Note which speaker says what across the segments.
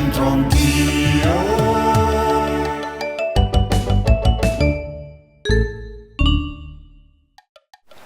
Speaker 1: Concentro anch'io.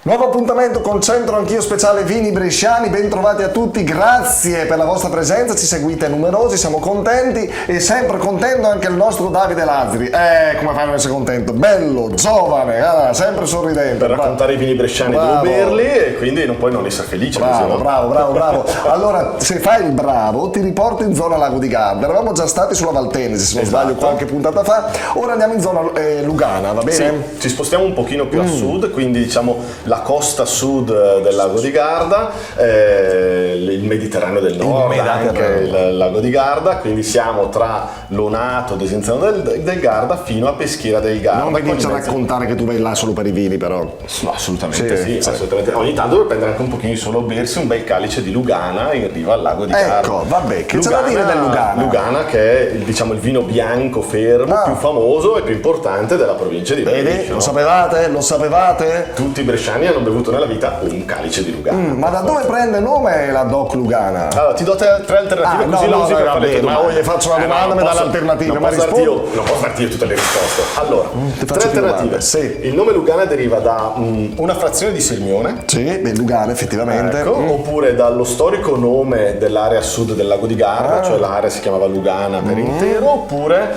Speaker 2: Nuovo appuntamento Concentro anch'io speciale vini bresciani, ben trovati a tutti, grazie per la vostra presenza, ci seguite numerosi, siamo contenti e sempre contento anche il nostro Davide Lazzari. Come fai a non essere contento? Bello, giovane, sempre sorridente.
Speaker 3: Per raccontare i vini bresciani devo berli e quindi non puoi non essere felice.
Speaker 2: Bravo,
Speaker 3: no?
Speaker 2: bravo. Allora, se fai il bravo ti riporto in zona Lago di Garda. Eravamo già stati sulla Valtenesi, se non sbaglio, qualche puntata fa. Ora andiamo in zona Lugana, va bene?
Speaker 3: Sì, ci spostiamo un pochino più a sud, quindi diciamo la costa sud del lago di Garda, il Mediterraneo del Nord, anche il lago di Garda, quindi siamo tra Lonato, Desenzano del Garda fino a Peschiera del Garda.
Speaker 2: Non mi dici a raccontare che tu vai là solo per i vini, però.
Speaker 3: No, assolutamente sì. Assolutamente. Ogni tanto per prendere anche un pochino solo bersi un bel calice di Lugana in riva al lago di Garda.
Speaker 2: Ecco, vabbè, che c'è da dire del Lugana?
Speaker 3: Lugana che è diciamo il vino bianco fermo più famoso e più importante della provincia di Brescia.
Speaker 2: Vedi, lo sapevate? Lo sapevate?
Speaker 3: Tutti i bresciani hanno bevuto nella vita un calice di Lugana.
Speaker 2: Ma da dove prende nome la DOC Lugana?
Speaker 3: Allora, ti do tre alternative così lo usi per fare le tue domande.
Speaker 2: Ma io faccio una domanda e mi dà l'alternativa.
Speaker 3: Non posso darti io tutte le risposte. Allora, tre alternative.
Speaker 2: Sì.
Speaker 3: Il nome Lugana deriva da una frazione di Sirmione.
Speaker 2: Sì, Lugana effettivamente.
Speaker 3: Ecco, oppure dallo storico nome dell'area sud del lago di Garda, cioè l'area si chiamava Lugana per intero, oppure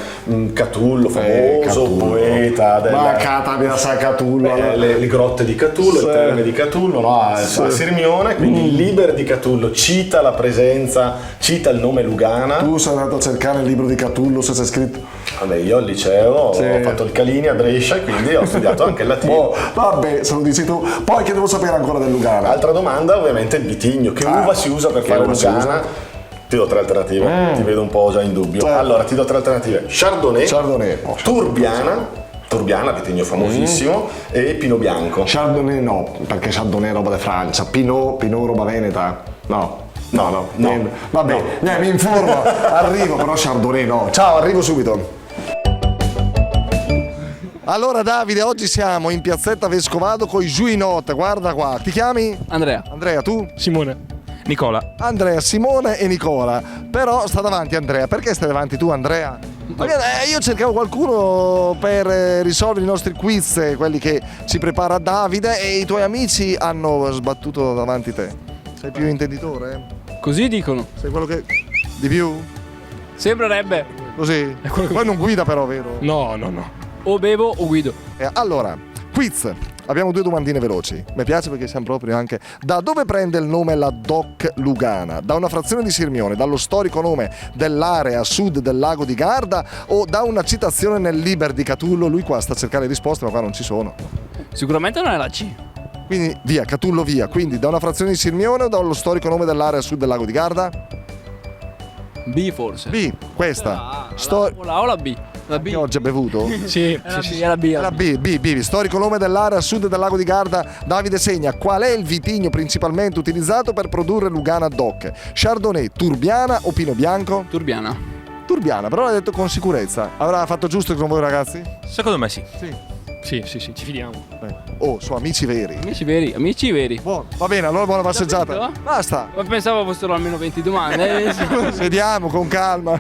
Speaker 3: Catullo, famoso poeta
Speaker 2: Ma Catania sa Catullo.
Speaker 3: le grotte di Catullo, il terme di Catullo, no? A Sirmione, quindi il Liber di Catullo cita la presenza, cita il nome Lugana.
Speaker 2: Tu sei andato a cercare il libro di Catullo se c'è scritto?
Speaker 3: Vabbè, io al liceo ho fatto il Calini a Brescia e quindi ho studiato anche il latino.
Speaker 2: Vabbè, se lo dici tu. Poi che devo sapere ancora del Lugana?
Speaker 3: Altra domanda, ovviamente il vitigno. Che uva si usa per fare Lugana? Ti do tre alternative, ti vedo un po' già in dubbio. Allora, ti do tre alternative. Chardonnay. Turbiana, vitigno famosissimo, e Pinot Bianco.
Speaker 2: Chardonnay no, perché Chardonnay è roba di Francia. Pinot roba veneta. No. Vabbè, mi informo, arrivo, però Chardonnay no. Ciao, arrivo subito. Allora Davide, oggi siamo in piazzetta Vescovado con i Juinot, guarda qua. Ti chiami?
Speaker 4: Andrea.
Speaker 2: Andrea, tu?
Speaker 4: Simone. Nicola.
Speaker 2: Andrea, Simone e Nicola. Però sta davanti Andrea. Perché stai davanti tu, Andrea? Perché io cercavo qualcuno per risolvere i nostri quiz, quelli che ci prepara Davide, e i tuoi amici hanno sbattuto davanti te. Sei più intenditore?
Speaker 4: Così dicono.
Speaker 2: Sei quello che... Di più?
Speaker 4: Sembrerebbe.
Speaker 2: Così? Poi non guida però, vero?
Speaker 4: No. O bevo o guido.
Speaker 2: Allora, quiz. Abbiamo due domandine veloci. Mi piace perché siamo proprio anche... Da dove prende il nome la DOC Lugana? Da una frazione di Sirmione, dallo storico nome dell'area a sud del lago di Garda, o da una citazione nel Liber di Catullo? Lui qua sta a cercare le risposte, ma qua non ci sono.
Speaker 4: Sicuramente non è la C.
Speaker 2: Quindi via, Catullo via. Quindi da una frazione di Sirmione o dallo storico nome dell'area a sud del lago di Garda?
Speaker 4: B forse.
Speaker 2: B, questa.
Speaker 4: La O la B. La B.
Speaker 2: Che oggi ha bevuto?
Speaker 4: Sì, è la B.
Speaker 2: La B. Storico nome dell'area a sud del lago di Garda. Davide segna: qual è il vitigno principalmente utilizzato per produrre Lugana DOC? Chardonnay, Turbiana o Pinot Bianco?
Speaker 4: Turbiana,
Speaker 2: però l'ha detto con sicurezza. Avrà fatto giusto con voi ragazzi?
Speaker 5: Secondo me sì.
Speaker 4: Sì, ci fidiamo.
Speaker 2: Sono amici veri.
Speaker 4: Amici veri.
Speaker 2: Buono. Va bene, allora buona passeggiata.
Speaker 4: Capito?
Speaker 2: Basta.
Speaker 4: Ma pensavo fossero almeno 20 domande.
Speaker 2: Sediamo con calma.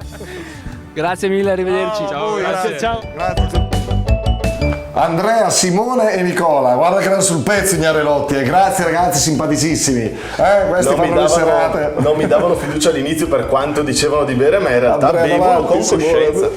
Speaker 4: Grazie mille, arrivederci.
Speaker 2: Ciao. Grazie.
Speaker 4: Ciao.
Speaker 2: Grazie. Andrea, Simone e Nicola, guarda che erano sul pezzo Ignarelotti, grazie ragazzi simpaticissimi, questi fanno le serate.
Speaker 3: Non mi davano fiducia all'inizio per quanto dicevano di bere, ma in realtà
Speaker 2: Andrea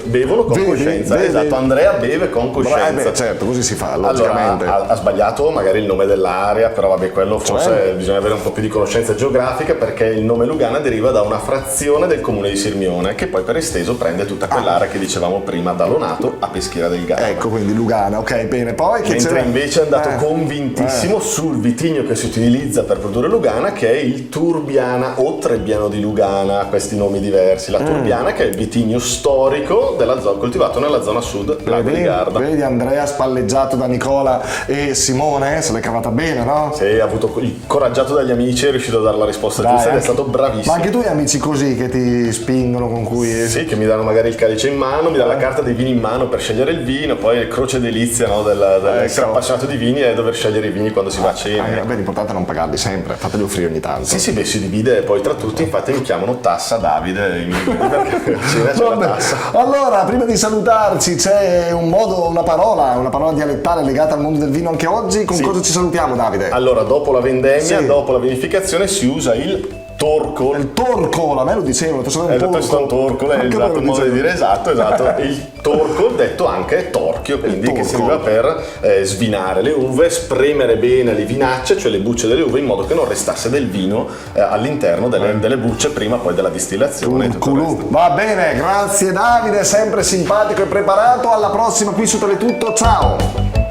Speaker 3: bevono con coscienza. Esatto, Andrea beve con coscienza.
Speaker 2: Certo, così si fa, logicamente.
Speaker 3: Allora, ha sbagliato magari il nome dell'area, però vabbè, quello forse bisogna avere un po' più di conoscenza geografica, perché il nome Lugana deriva da una frazione del comune di Sirmione, che poi per esteso prende tutta quell'area che dicevamo prima, da Lonato a Peschiera del Garda.
Speaker 2: Ecco, quindi Lugana, ok, bene. Poi che
Speaker 3: mentre invece è andato convintissimo sul vitigno che si utilizza per produrre Lugana, che è il Turbiana o Trebbiano di Lugana, questi nomi diversi. La Turbiana, che è il vitigno storico della zona, coltivato nella zona sud Lago di Garda.
Speaker 2: Vedi Andrea spalleggiato da Nicola e Simone, se l'è cavata bene, no?
Speaker 3: Sì, ha avuto incoraggiato dagli amici, è riuscito a dare la risposta giusta ed è stato bravissimo.
Speaker 2: Ma anche tu hai amici così che ti spingono, con cui...
Speaker 3: Sì, che mi danno magari il calice in mano, mi danno la carta dei vini in mano per scegliere il vino, poi il croce delizia delizia, no, dell'essere appassionato di vini è dover scegliere i vini quando si va a cena.
Speaker 2: Beh, l'importante è non pagarli sempre, fateli offrire ogni tanto.
Speaker 3: Sì, beh, si divide poi tra tutti, infatti mi chiamano Tassa Davide perché a cena c'è la
Speaker 2: Vabbè.
Speaker 3: tassa.
Speaker 2: Allora, prima di salutarci, c'è un modo, una parola dialettale legata al mondo del vino anche oggi. Con
Speaker 3: Sì.
Speaker 2: cosa ci salutiamo, Davide?
Speaker 3: Allora, dopo la vendemmia,
Speaker 2: Sì.
Speaker 3: dopo la vinificazione, si usa il torcol.
Speaker 2: Il torcol, a me lo dicevano,
Speaker 3: È il torcol, è
Speaker 2: Anche a me
Speaker 3: esatto
Speaker 2: lo
Speaker 3: il modo di
Speaker 2: dicevano.
Speaker 3: dire, esatto. Il torcol, detto anche torchio, quindi che
Speaker 2: torcol.
Speaker 3: serviva per svinare le uve, spremere bene le vinacce, cioè le bucce delle uve, in modo che non restasse del vino all'interno delle bucce prima poi della distillazione. e tutto il resto.
Speaker 2: Va bene, grazie Davide, sempre simpatico e preparato. Alla prossima qui su Teletutto, ciao!